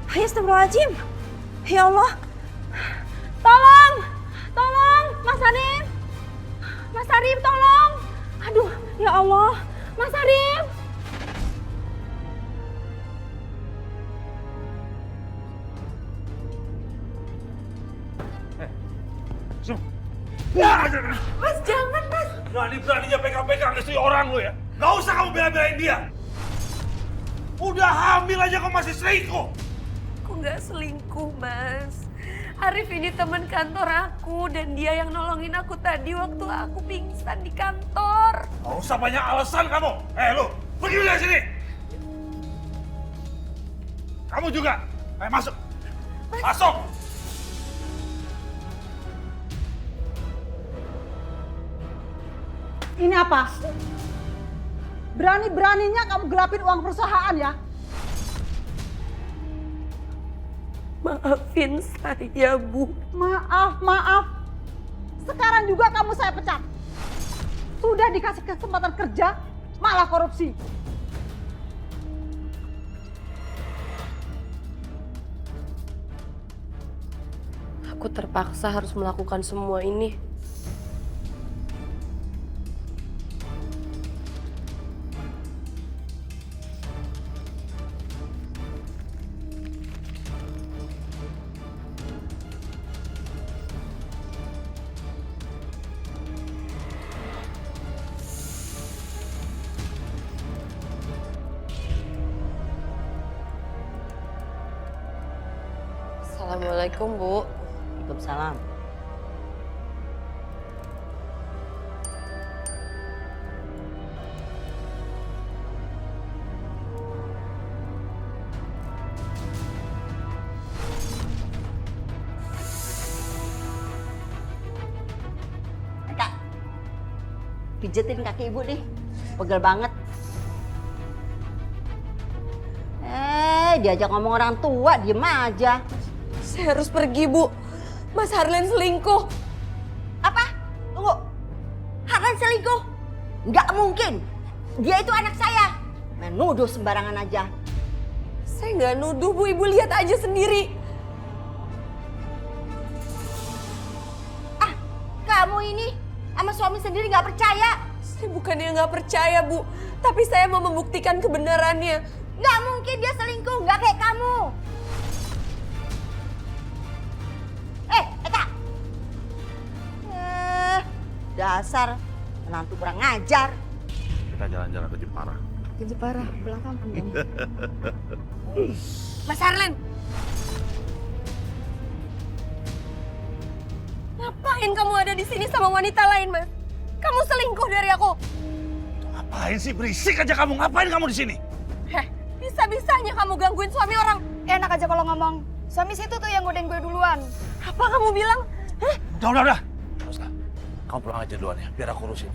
Astagfirullahaladzim. Ya Allah. Tolong. Tolong. Mas Arif. Mas Arif tolong. Aduh ya Allah. Mas Arif. Mas jangan mas. Berani-beraninya pegang-pegang istri orang lu ya. Gak usah kamu bela-belain dia. Udah hamil aja kau masih selingkuh. Aku nggak selingkuh mas. Arif ini teman kantor aku dan dia yang nolongin aku tadi waktu aku pingsan di kantor. Gak usah banyak alasan kamu. Lu, pergi dari sini. Kamu juga. Ayo masuk. Masuk. Ini apa? Berani-beraninya kamu gelapin uang perusahaan ya? Maafin saya, Bu. Maaf. Sekarang juga kamu saya pecat. Sudah dikasih kesempatan kerja, malah korupsi. Aku terpaksa harus melakukan semua ini. Assalamualaikum, Bu. Waalaikumsalam. Kak, pijetin kaki ibu nih, pegel banget. Diajak ngomong orang tua, diem aja. Saya harus pergi, Bu. Mas Harlen selingkuh. Apa? Tunggu. Harlan selingkuh? Nggak mungkin. Dia itu anak saya. Menuduh sembarangan aja. Saya nggak nuduh, Bu. Ibu lihat aja sendiri. Ah, kamu ini sama suami sendiri nggak percaya? Saya bukannya nggak percaya, Bu. Tapi saya mau membuktikan kebenarannya. Nggak mungkin dia selingkuh, nggak kayak kamu. Eka. Dasar menantu kurang ngajar. Kita jalan-jalan ke Jepara. Ke Jepara, pulang kampung dong. Mas Harlen. Ngapain kamu ada di sini sama wanita lain, Mas? Kamu selingkuh dari aku. Ngapain sih, berisik aja kamu? Ngapain kamu di sini? Bisa-bisanya kamu gangguin suami orang. Enak aja kalau ngomong. Suami situ tuh yang godain gue duluan. Apa kamu bilang? Udah. Terus lah. Kamu pulang aja duluan ya, biar aku urusin.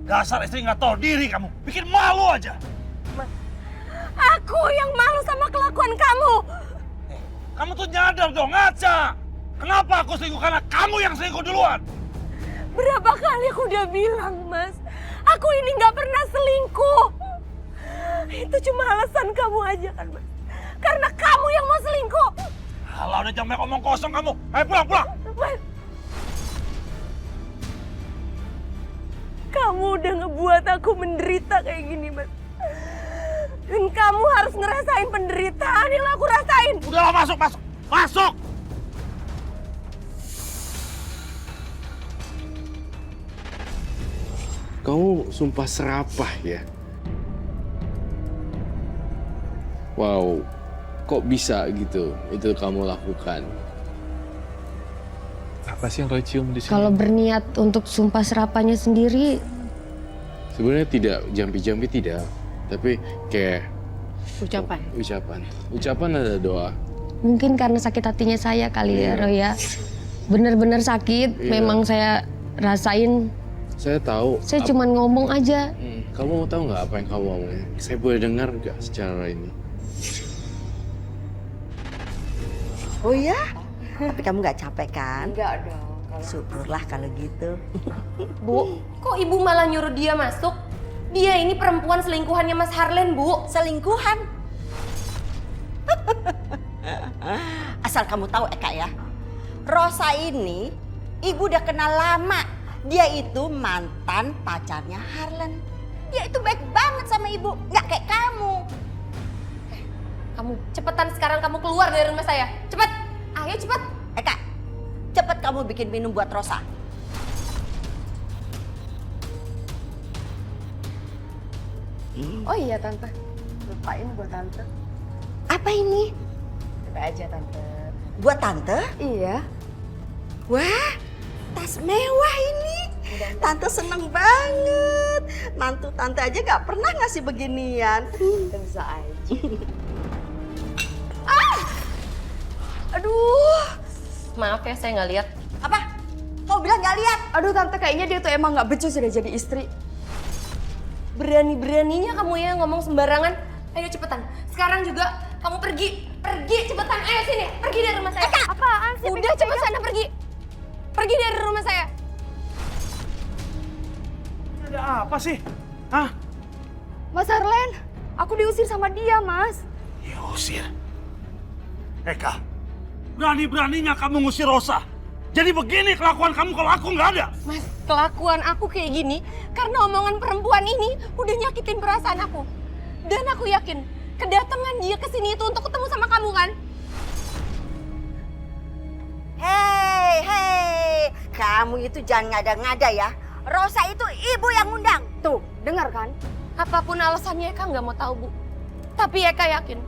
Dasar istri nggak tahu diri kamu, bikin malu aja. Aku yang malu sama kelakuan kamu. Kamu tuh nyadar dong, ngaca. Kenapa aku selingkuh? Karena kamu yang selingkuh duluan. Berapa kali aku udah bilang, Mas. Aku ini nggak pernah selingkuh. Itu cuma alasan kamu aja kan, Mas. Karena kamu yang mau selingkuh. Alah, udah jangan banyak omong kosong kamu. Ayo pulang. Mas. Kamu udah ngebuat aku menderita kayak gini, Mas. Dan kamu harus ngerasain penderitaan yang aku rasain. Udahlah, masuk. Kamu sumpah serapah ya? Wow, kok bisa gitu itu kamu lakukan? Apa sih yang Roy cium di sini? Kalau berniat untuk sumpah serapahnya sendiri, Sebenarnya tidak, jampi-jampi tidak. Tapi kayak ucapan ada doa. mungkin karena sakit hatinya saya kali ya, Roy ya. Bener-bener sakit, Iya. memang saya rasain. Saya tahu. Saya cuman ngomong aja. Kamu mau tahu nggak apa yang kamu ngomongin? Saya boleh dengar nggak secara ini? Oh iya? Tapi kamu nggak capek kan? Enggak dong. Syukurlah kalau gitu. Bu, kok ibu malah nyuruh dia masuk? Dia ini perempuan selingkuhannya Mas Harlen, Bu. Selingkuhan? Asal kamu tahu Eka ya, Rosa ini ibu udah kenal lama. Dia itu mantan pacarnya Harlen. Dia itu baik banget sama ibu, nggak kayak kamu. Kamu cepetan sekarang kamu keluar dari rumah saya. Cepet. Ayo cepet. Eka, cepet kamu bikin minum buat Rosa. Oh iya tante, lupain buat tante. Apa ini? Coba aja tante. Buat tante? Iya. Wah, tas mewah ini. Tante seneng banget. Mantu tante aja gak pernah ngasih beginian. Bisa aja. Aduh. Maaf ya saya nggak lihat. Apa? Kau bilang gak lihat? Aduh tante, kayaknya dia tuh emang nggak becus sudah jadi istri. Berani-beraninya kamu ya ngomong sembarangan. Ayo cepetan. Sekarang juga kamu pergi. Pergi cepetan. Ayo sini. Pergi dari rumah saya. Apaan sih? Udah cepet sana pergi. Pergi dari rumah saya. Ada apa sih? Hah? Mas Harlen, aku diusir sama dia, Mas. Ya usir. Eka, berani-beraninya kamu ngusir Rosa. Jadi begini kelakuan kamu kalau aku nggak ada. Mas, kelakuan aku kayak gini karena omongan perempuan ini udah nyakitin perasaan aku. Dan aku yakin kedatangan dia ke sini itu untuk ketemu sama kamu kan? Hei, kamu itu jangan ngada-ngada ya. Rosa itu ibu yang undang. Tuh, dengar kan? Apapun alasannya Eka nggak mau tahu, Bu. Tapi Eka yakin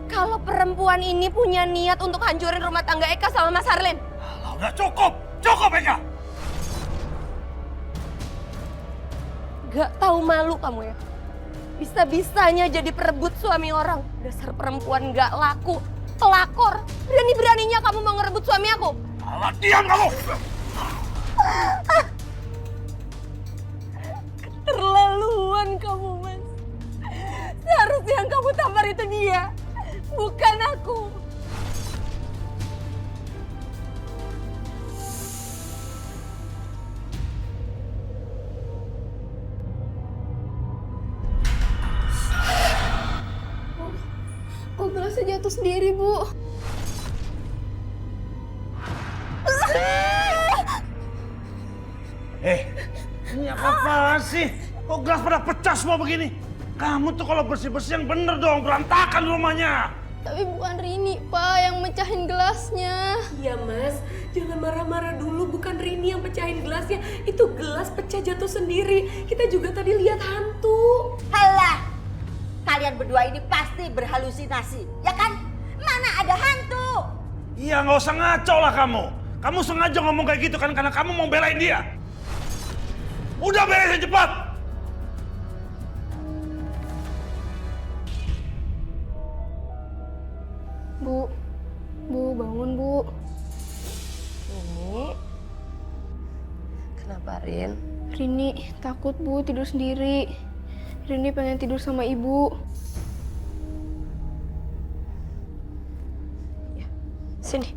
kalau perempuan ini punya niat untuk hancurin rumah tangga Eka sama Mas Harlen. Alah, udah cukup. Cukup, Eka. Gak tahu malu kamu ya. Bisa-bisanya jadi perebut suami orang. Dasar perempuan gak laku, pelakor. Berani-beraninya kamu mau ngerebut suami aku. Alah, diam kamu. Keterlaluan kamu, Mas. Seharusnya yang kamu tampar itu dia, bukan aku. Kok gelasnya jatuh sendiri, Bu? Ini apa-apaan sih? Kok gelas pada pecah semua begini? Kamu tuh kalau bersih-bersih yang bener dong, berantakan rumahnya. Tapi bukan Rini, Pak, yang mecahin gelasnya. Iya, Mas. Jangan marah-marah dulu. Bukan Rini yang pecahin gelasnya. Itu gelas pecah jatuh sendiri. Kita juga tadi lihat hantu. Halah, kalian berdua ini pasti berhalusinasi, ya kan? Mana ada hantu? Iya, nggak usah ngaco lah kamu. Kamu sengaja ngomong kayak gitu kan karena kamu mau belain dia. Udah beresin cepat. Bu, bangun, Bu. Ini kenapa, Rin? Rini takut, Bu, tidur sendiri. Rini pengen tidur sama ibu. Sini.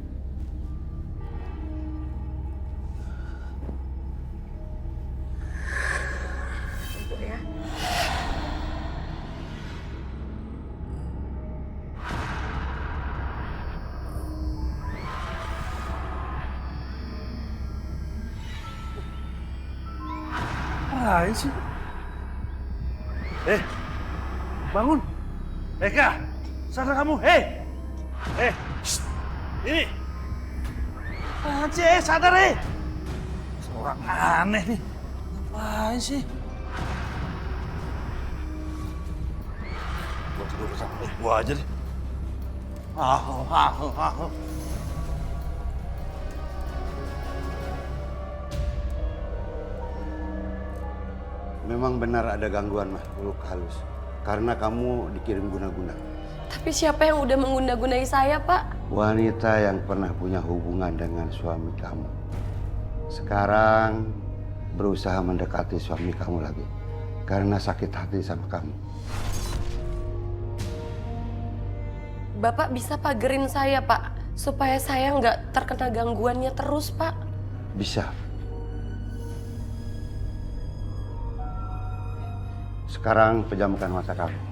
Tunggu ya. Apaan sih? Bangun. Eka, sadar kamu. Shh. Ini. Apaan sih, sadar, Seorang aneh nih. Apaan sih? Gua tidur sama gua aja deh. Memang benar ada gangguan makhluk halus. Karena kamu dikirim guna-guna. Tapi siapa yang udah mengguna-gunai saya, Pak? Wanita yang pernah punya hubungan dengan suami kamu. Sekarang berusaha mendekati suami kamu lagi. Karena sakit hati sama kamu. Bapak bisa pagerin saya, Pak. Supaya saya nggak terkena gangguannya terus, Pak. Bisa. Sekarang pejamkan mata kamu.